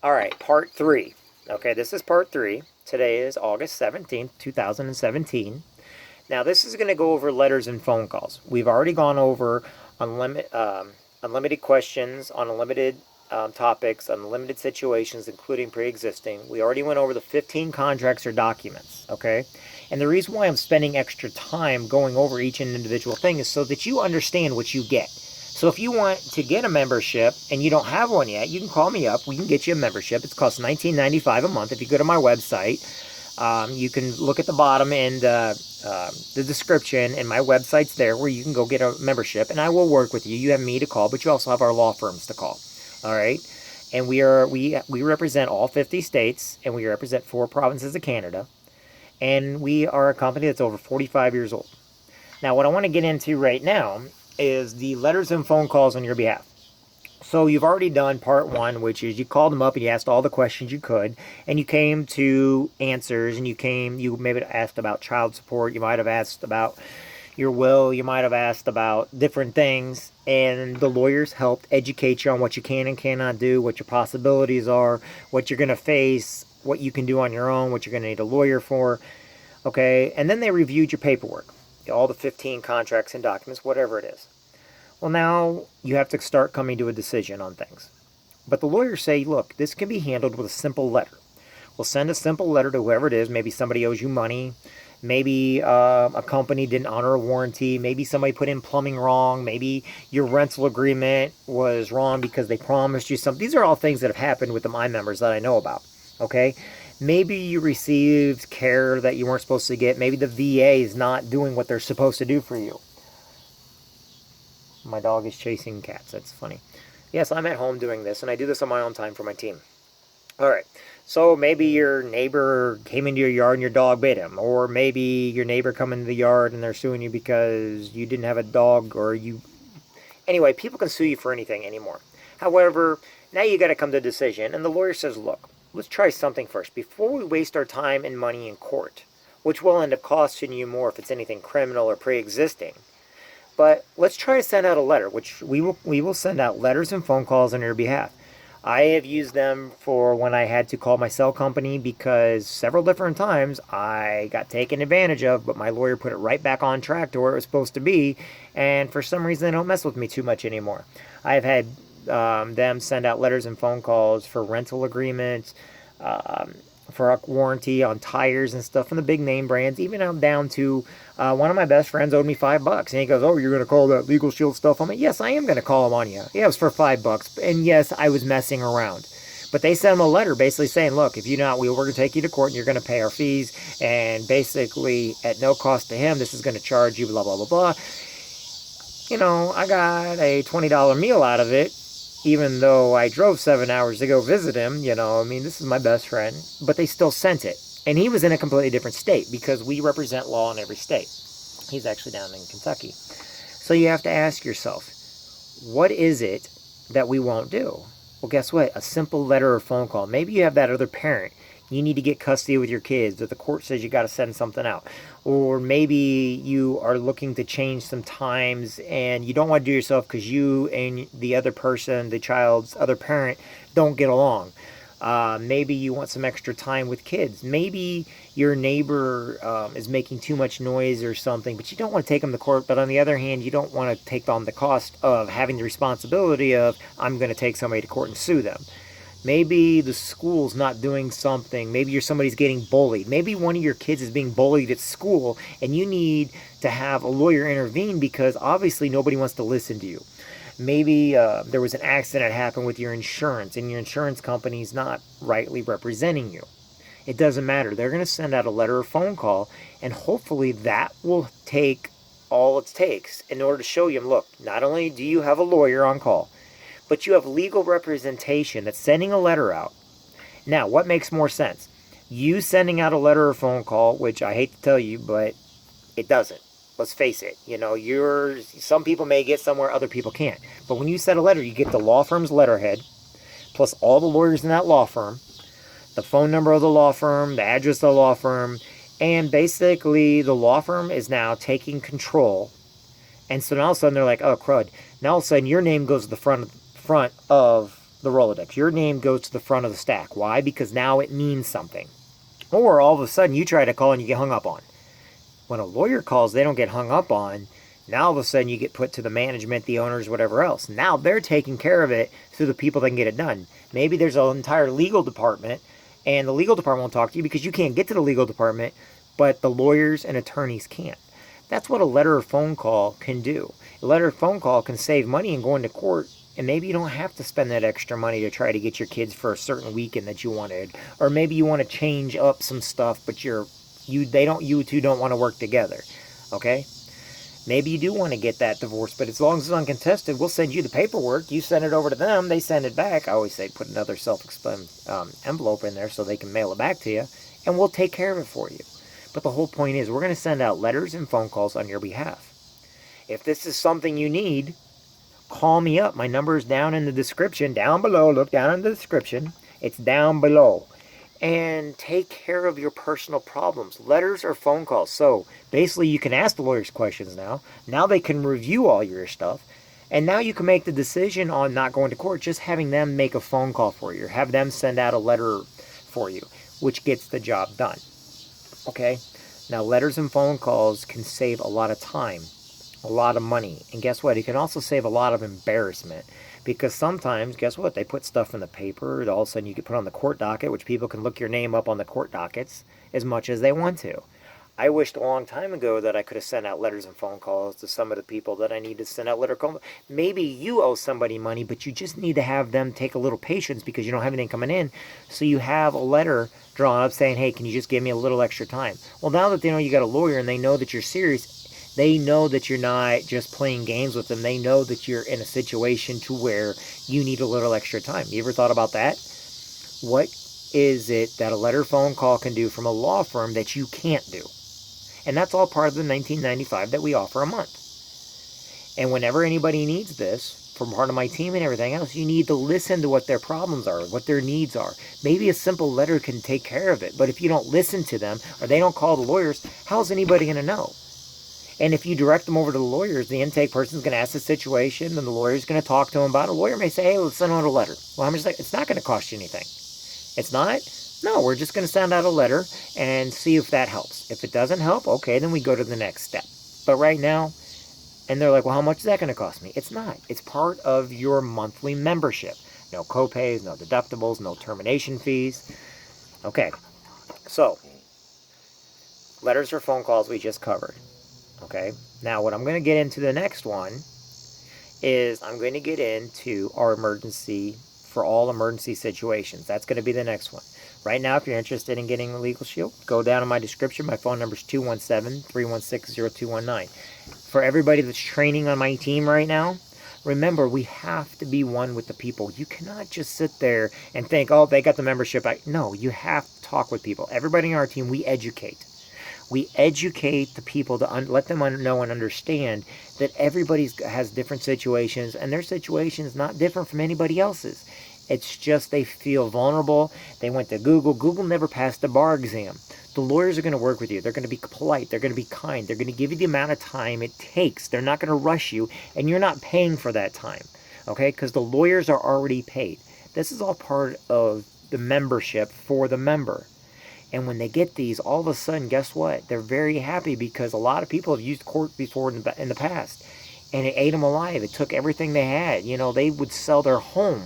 All right, part three. Okay, this is part three. Today is August 17th, 2017. Now, this is going to go over letters and phone calls. We've already gone over unlimited questions on unlimited topics, unlimited situations, including pre-existing. We already went over the 15 contracts or documents, okay? And the reason why I'm spending extra time going over each individual thing is so that you understand what you get. So if you want to get a membership and you don't have one yet, you can call me up. We can get you a membership. It costs $19.95 a month. If you go to my website, you can look at the bottom and the description, and my website's there where you can go get a membership, and I will work with you. You have me to call, but you also have our law firms to call. All right, and we represent all 50 states, and we represent 4 provinces of Canada, and we are a company that's over 45 years old. Now, what I want to get into right now is the letters and phone calls on your behalf. So you've already done part one, which is you called them up and you asked all the questions you could, and you came to answers, and you maybe asked about child support, you might have asked about your will, you might have asked about different things, and the lawyers helped educate you on what you can and cannot do, what your possibilities are, what you're going to face, what you can do on your own, what you're going to need a lawyer for, okay? And then they reviewed your paperwork, all the 15 contracts and documents, whatever it is. Well, now you have to start coming to a decision on things. But the lawyers say, look, this can be handled with a simple letter. We'll send a simple letter to whoever it is. Maybe somebody owes you money. Maybe a company didn't honor a warranty. Maybe somebody put in plumbing wrong. Maybe your rental agreement was wrong because they promised you something. These are all things that have happened with my members that I know about, okay? Maybe you received care that you weren't supposed to get. Maybe the VA is not doing what they're supposed to do for you. My dog is chasing cats. That's funny. Yes, I'm at home doing this, and I do this on my own time for my team. All right. So maybe your neighbor came into your yard and your dog bit him. Or maybe your neighbor come into the yard and they're suing you because you didn't have a dog, or you... Anyway, people can sue you for anything anymore. However, now you got to come to a decision, and the lawyer says, look, let's try something first. Before we waste our time and money in court, which will end up costing you more if it's anything criminal or pre-existing, but let's try to send out a letter, which we will send out letters and phone calls on your behalf. I have used them for when I had to call my cell company because several different times I got taken advantage of, but my lawyer put it right back on track to where it was supposed to be, and for some reason they don't mess with me too much anymore. I've had them send out letters and phone calls for rental agreements, for a warranty on tires and stuff from the big name brands, even down to one of my best friends owed me $5, and he goes, "Oh, you're gonna call that LegalShield stuff on me?" Yes, I am gonna call him on you. Yeah, it was for $5, and yes, I was messing around. But they sent him a letter basically saying, "Look, if you're not, we're gonna take you to court, and you're gonna pay our fees, and basically at no cost to him, this is gonna charge you blah blah blah blah." You know, I got a $20 meal out of it, even though I drove 7 hours to go visit him. You know, I mean, this is my best friend, but they still sent it. And he was in a completely different state because we represent law in every state. He's actually down in Kentucky. So you have to ask yourself, what is it that we won't do? Well, guess what? A simple letter or phone call. Maybe you have that other parent. You need to get custody with your kids, or the court says you got to send something out. Or maybe you are looking to change some times and you don't want to do it yourself because you and the other person, the child's other parent, don't get along. Maybe you want some extra time with kids. Maybe your neighbor is making too much noise or something, but you don't want to take them to court. But on the other hand, you don't want to take on the cost of having the responsibility of, I'm going to take somebody to court and sue them. Maybe the school's not doing something. Maybe somebody's getting bullied. Maybe one of your kids is being bullied at school, and you need to have a lawyer intervene because obviously nobody wants to listen to you. Maybe there was an accident that happened with your insurance, and your insurance company's not rightly representing you. It doesn't matter. They're going to send out a letter or phone call, and hopefully that will take all it takes in order to show you, look, not only do you have a lawyer on call, but you have legal representation that's sending a letter out. Now, what makes more sense? You sending out a letter or phone call, which I hate to tell you, but it doesn't. Let's face it. You know, some people may get somewhere, other people can't. But when you send a letter, you get the law firm's letterhead, plus all the lawyers in that law firm, the phone number of the law firm, the address of the law firm, and basically the law firm is now taking control. And so now all of a sudden they're like, oh, crud. Now all of a sudden your name goes to the front of the Rolodex. Your name goes to the front of the stack. Why? Because now it means something. Or all of a sudden you try to call and you get hung up on. When a lawyer calls, they don't get hung up on. Now all of a sudden you get put to the management, the owners, whatever else. Now they're taking care of it through the people that can get it done. Maybe there's an entire legal department, and the legal department won't talk to you because you can't get to the legal department, but the lawyers and attorneys can't. That's what a letter or phone call can do. A letter or phone call can save money in going to court, and maybe you don't have to spend that extra money to try to get your kids for a certain weekend that you wanted. Or maybe you want to change up some stuff, but you two don't want to work together. Okay? Maybe you do want to get that divorce, but as long as it's uncontested, we'll send you the paperwork. You send it over to them. They send it back. I always say put another envelope in there so they can mail it back to you, and we'll take care of it for you. But the whole point is we're going to send out letters and phone calls on your behalf. If this is something you need, call me up. My number is down in the description, down below. Look down in the description. It's down below. And take care of your personal problems. Letters or phone calls. So basically you can ask the lawyers questions now. Now they can review all your stuff. And now you can make the decision on not going to court, just having them make a phone call for you. Or have them send out a letter for you, which gets the job done. Okay? Now letters and phone calls can save a lot of time, a lot of money. And guess what? It can also save a lot of embarrassment. Because sometimes, guess what? They put stuff in the paper. All of a sudden you get put on the court docket, which people can look your name up on the court dockets as much as they want to. I wished a long time ago that I could have sent out letters and phone calls to some of the people that I need to send out letter calls. Maybe you owe somebody money, but you just need to have them take a little patience because you don't have anything coming in. So you have a letter drawn up saying, hey, can you just give me a little extra time? Well, now that they know you got a lawyer and they know that you're serious, they know that you're not just playing games with them. They know that you're in a situation to where you need a little extra time. You ever thought about that? What is it that a letter phone call can do from a law firm that you can't do? And that's all part of the $19.95 that we offer a month. And whenever anybody needs this, from part of my team and everything else, you need to listen to what their problems are, what their needs are. Maybe a simple letter can take care of it. But if you don't listen to them or they don't call the lawyers, how's anybody going to know? And if you direct them over to the lawyers, the intake person is going to ask the situation, and the lawyer is going to talk to them about it. A lawyer may say, hey, let's send out a letter. Well, I'm just like, it's not going to cost you anything. It's not? No, we're just going to send out a letter and see if that helps. If it doesn't help, okay, then we go to the next step. But right now, and they're like, well, how much is that going to cost me? It's not. It's part of your monthly membership. No copays, no deductibles, no termination fees. Okay, so letters or phone calls we just covered. Okay, now what I'm going to get into the next one is I'm going to get into our emergency for all emergency situations. That's going to be the next one. Right now, if you're interested in getting the LegalShield, go down in my description. My phone number is 217-316-0219. For everybody that's training on my team right now, remember, we have to be one with the people. You cannot just sit there and think, oh, they got the membership. No, you have to talk with people. Everybody on our team, we educate. We educate the people to let them know and understand that everybody has different situations, and their situation is not different from anybody else's. It's just they feel vulnerable. They went to Google. Google never passed the bar exam. The lawyers are going to work with you. They're going to be polite. They're going to be kind. They're going to give you the amount of time it takes. They're not going to rush you, and you're not paying for that time, okay? Because the lawyers are already paid. This is all part of the membership for the member. And when they get these, all of a sudden, guess what? They're very happy because a lot of people have used court before in the past. And it ate them alive. It took everything they had. You know, they would sell their home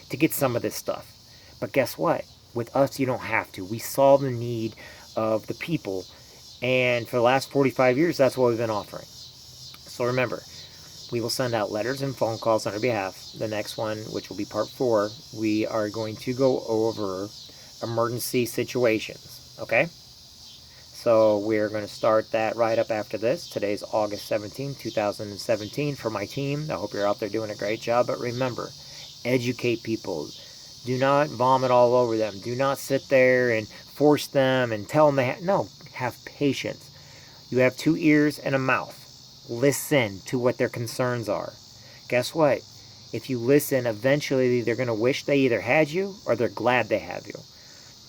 to get some of this stuff. But guess what? With us, you don't have to. We solve the need of the people. And for the last 45 years, that's what we've been offering. So remember, we will send out letters and phone calls on our behalf. The next one, which will be part 4, we are going to go over emergency situations. Okay? So we're going to start that right up after this. Today's August 17, 2017 for my team. I hope you're out there doing a great job. But remember, educate people. Do not vomit all over them. Do not sit there and force them and tell them no, have patience. You have 2 ears and a mouth. Listen to what their concerns are. Guess what? If you listen, eventually they're going to wish they either had you or they're glad they have you.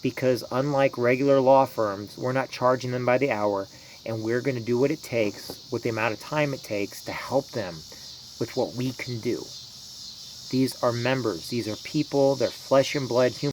Because unlike regular law firms, we're not charging them by the hour, and we're going to do what it takes with the amount of time it takes to help them with what we can do. These are members. These are people. They're flesh and blood human